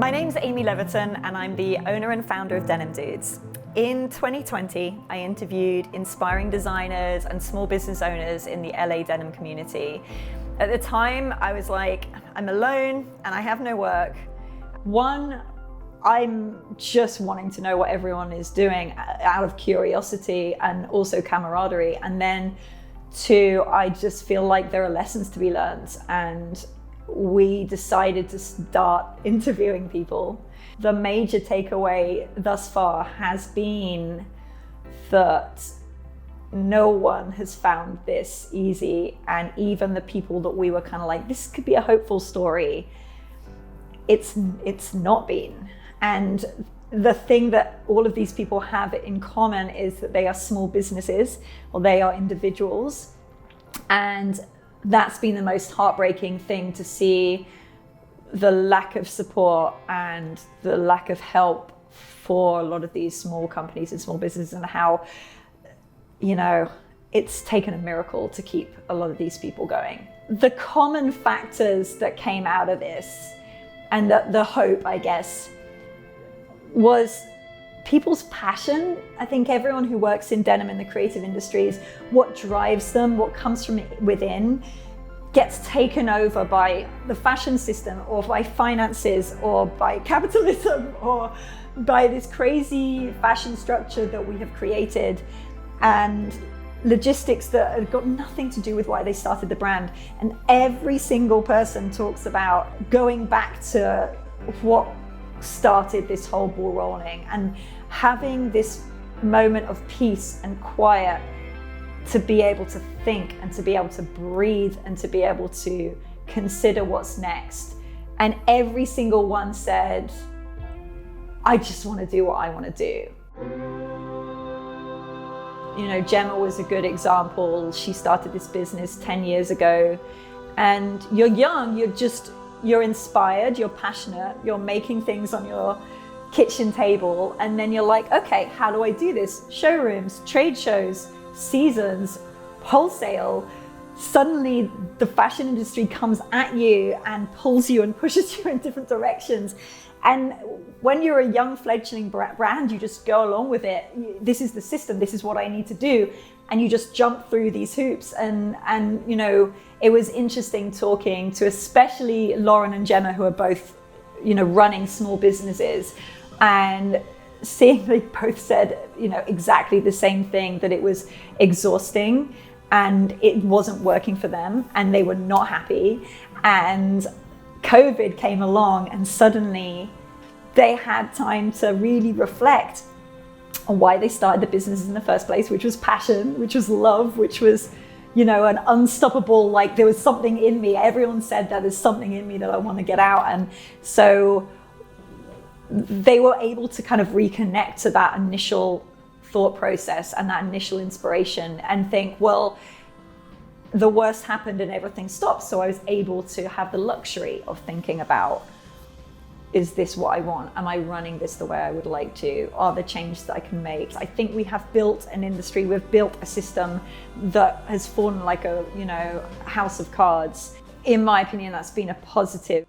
My name's Amy Leverton and I'm the owner and founder of Denim Dudes. In 2020, I interviewed inspiring designers and small business owners in the LA denim community. At the time, I was like, I'm alone and I have no work. One, I'm just wanting to know what everyone is doing out of curiosity and also camaraderie. And then two, I just feel like there are lessons to be learned. And we decided to start interviewing people. The major takeaway thus far has been that no one has found this easy, and even the people that we were kind of like, this could be a hopeful story, it's not been. And the thing that all of these people have in common is that they are small businesses or they are individuals, and that's been the most heartbreaking thing to see, the lack of support and the lack of help for a lot of these small companies and small businesses, and how, you know, it's taken a miracle to keep a lot of these people going. The common factors that came out of this, and the hope, I guess, was people's passion. I think everyone who works in denim in the creative industries, what drives them, what comes from within, gets taken over by the fashion system or by finances or by capitalism or by this crazy fashion structure that we have created and logistics that have got nothing to do with why they started the brand. And every single person talks about going back to what started this whole ball rolling and having this moment of peace and quiet to be able to think and to be able to breathe and to be able to consider what's next. And every single one said, I just want to do what I want to do. You know, Jemma was a good example. She started this business 10 years ago, and you're young, you're inspired, you're passionate, you're making things on your kitchen table, and then you're like, okay, how do I do this? Showrooms, trade shows, seasons, wholesale. Suddenly the fashion industry comes at you and pulls you and pushes you in different directions. And when you're a young fledgling brand, you just go along with it. This is the system, this is what I need to do. And you just jump through these hoops. And you know, it was interesting talking to especially Loren and Jemma, who are both, you know, running small businesses, and seeing they both said, you know, exactly the same thing, that it was exhausting and it wasn't working for them and they were not happy. And COVID came along and suddenly they had time to really reflect on why they started the businesses in the first place, which was passion, which was love, which was, you know, an unstoppable, like there was something in me. Everyone said that there's something in me that I want to get out. And so they were able to kind of reconnect to that initial thought process and that initial inspiration and think, well, the worst happened and everything stopped. So I was able to have the luxury of thinking about, is this what I want? Am I running this the way I would like to? Are there changes that I can make? I think we have built an industry, we've built a system that has fallen like a, you know, house of cards. In my opinion, that's been a positive.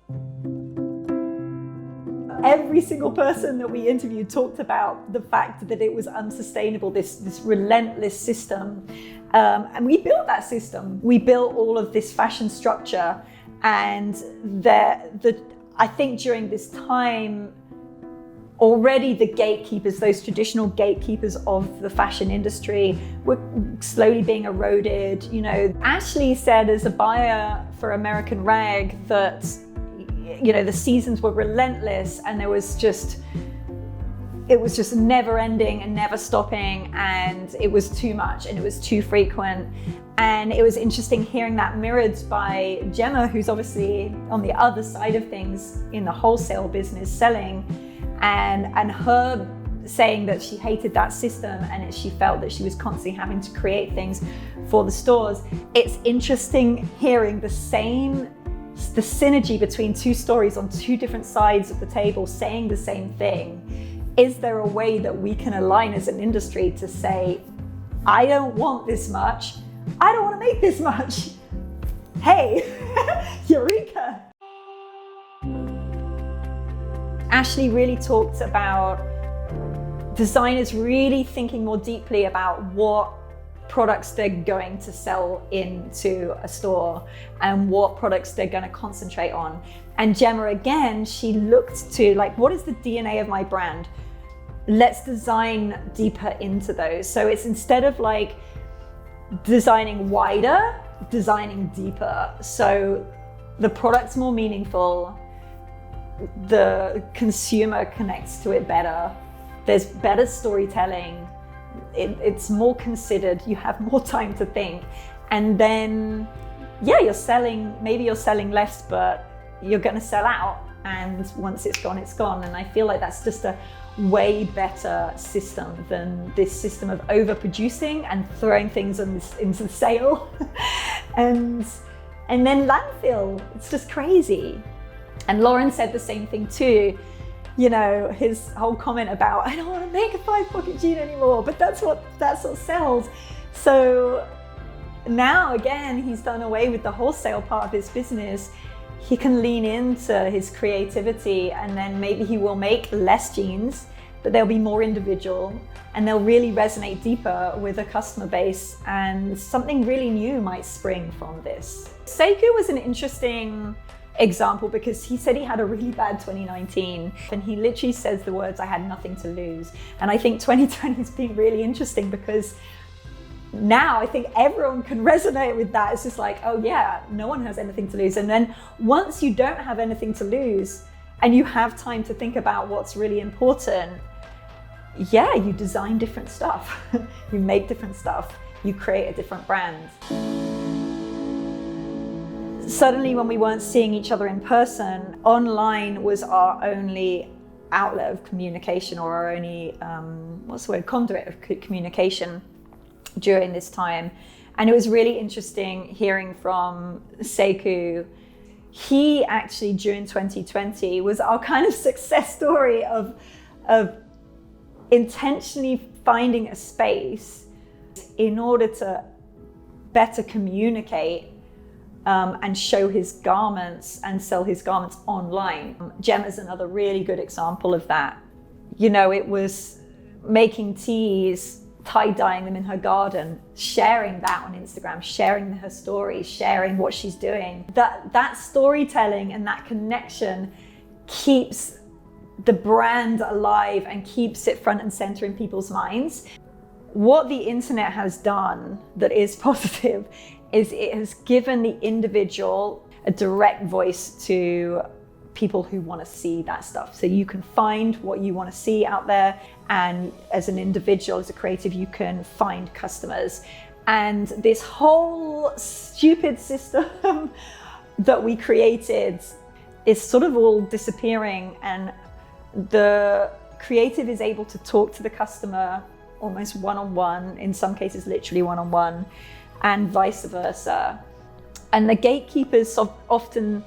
Every single person that we interviewed talked about the fact that it was unsustainable, this relentless system. And we built that system. We built all of this fashion structure, and I think during this time, already the gatekeepers, those traditional gatekeepers of the fashion industry, were slowly being eroded. You know, Ashley said as a buyer for American Rag that, you know, the seasons were relentless and it was just never ending and never stopping, and it was too much and it was too frequent. And it was interesting hearing that mirrored by Jemma, who's obviously on the other side of things in the wholesale business selling, and her saying that she hated that system and she felt that she was constantly having to create things for the stores. It's interesting hearing the synergy between two stories on two different sides of the table saying the same thing. Is there a way that we can align as an industry to say, I don't want this much, I don't want to make this much. Hey, eureka. Ashley really talked about designers really thinking more deeply about what products they're going to sell into a store and what products they're going to concentrate on. And Jemma, again, she looked to like, what is the DNA of my brand? Let's design deeper into those. So it's instead of like designing wider, designing deeper. So the product's more meaningful, the consumer connects to it better, there's better storytelling, it's more considered, you have more time to think, and then yeah, maybe you're selling less, but you're going to sell out, and once it's gone, it's gone. And I feel like that's just a way better system than this system of overproducing and throwing things into the sale and then landfill. It's just crazy. And Loren said the same thing too. You know, his whole comment about, I don't want to make a 5-pocket jean anymore, but that's what sells. So now again, he's done away with the wholesale part of his business. He can lean into his creativity, and then maybe he will make less jeans, but they'll be more individual and they'll really resonate deeper with a customer base, and something really new might spring from this. Saku was an interesting example because he said he had a really bad 2019, and he literally says the words, I had nothing to lose. And I think 2020 has been really interesting because now I think everyone can resonate with that. It's just like, oh yeah, no one has anything to lose. And then once you don't have anything to lose and you have time to think about what's really important, yeah, you design different stuff, you make different stuff, you create a different brand. Suddenly, when we weren't seeing each other in person, online was our only outlet of communication, or our only, conduit of communication during this time. And it was really interesting hearing from Saku. He actually, during 2020, was our kind of success story of intentionally finding a space in order to better communicate and show his garments and sell his garments online. Jemma's another really good example of that. You know, it was making teas, tie-dyeing them in her garden, sharing that on Instagram, sharing her stories, sharing what she's doing. That storytelling and that connection keeps the brand alive and keeps it front and center in people's minds. What the internet has done that is positive is it has given the individual a direct voice to people who want to see that stuff. So you can find what you want to see out there, and as an individual, as a creative, you can find customers. And this whole stupid system that we created is sort of all disappearing, and the creative is able to talk to the customer almost one-on-one, in some cases literally one-on-one, and vice versa. And the gatekeepers often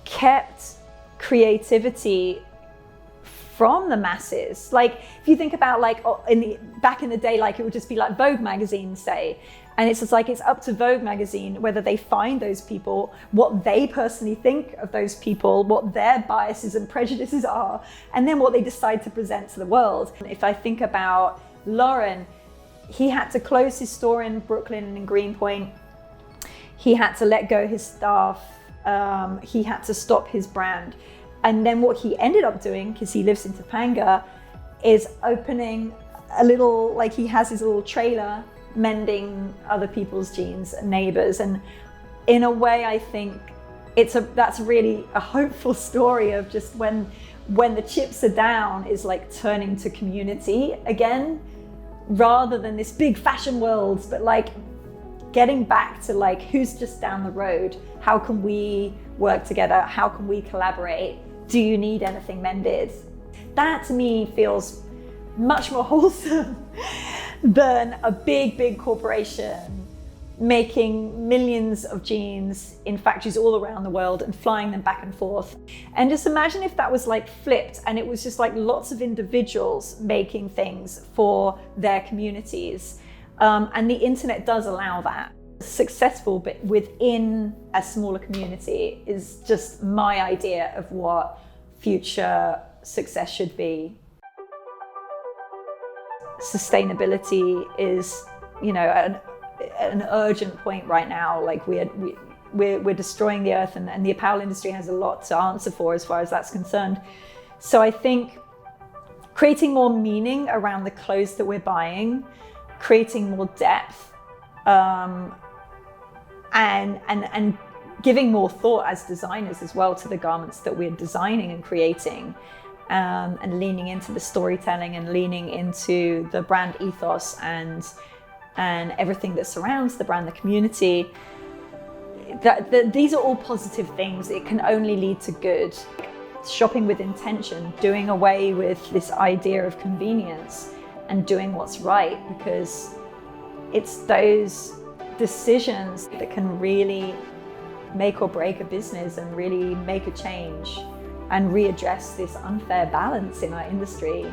kept creativity from the masses. Like if you think about like back in the day, like it would just be like Vogue magazine, say, and it's just like it's up to Vogue magazine whether they find those people, what they personally think of those people, what their biases and prejudices are, and then what they decide to present to the world. If I think about Loren, he had to close his store in Brooklyn and in Greenpoint. He had to let go his staff. He had to stop his brand. And then what he ended up doing, because he lives in Topanga, is opening a little, like he has his little trailer, mending other people's jeans, neighbors. And in a way, I think that's really a hopeful story of just when the chips are down, is like turning to community again, rather than this big fashion world, but like getting back to like, who's just down the road? How can we work together? How can we collaborate? Do you need anything mended? That to me feels much more wholesome than a big corporation making millions of jeans in factories all around the world and flying them back and forth. And just imagine if that was like flipped, and it was just like lots of individuals making things for their communities. And the internet does allow that. Successful, but within a smaller community, is just my idea of what future success should be. Sustainability is, you know, an urgent point right now. Like we're destroying the earth, and the apparel industry has a lot to answer for as far as that's concerned. So I think creating more meaning around the clothes that we're buying, creating more depth, and giving more thought as designers as well to the garments that we're designing and creating, and leaning into the storytelling and leaning into the brand ethos and everything that surrounds the brand, the community. These are all positive things. It can only lead to good. Shopping with intention, doing away with this idea of convenience and doing what's right, because it's those decisions that can really make or break a business and really make a change and readdress this unfair balance in our industry.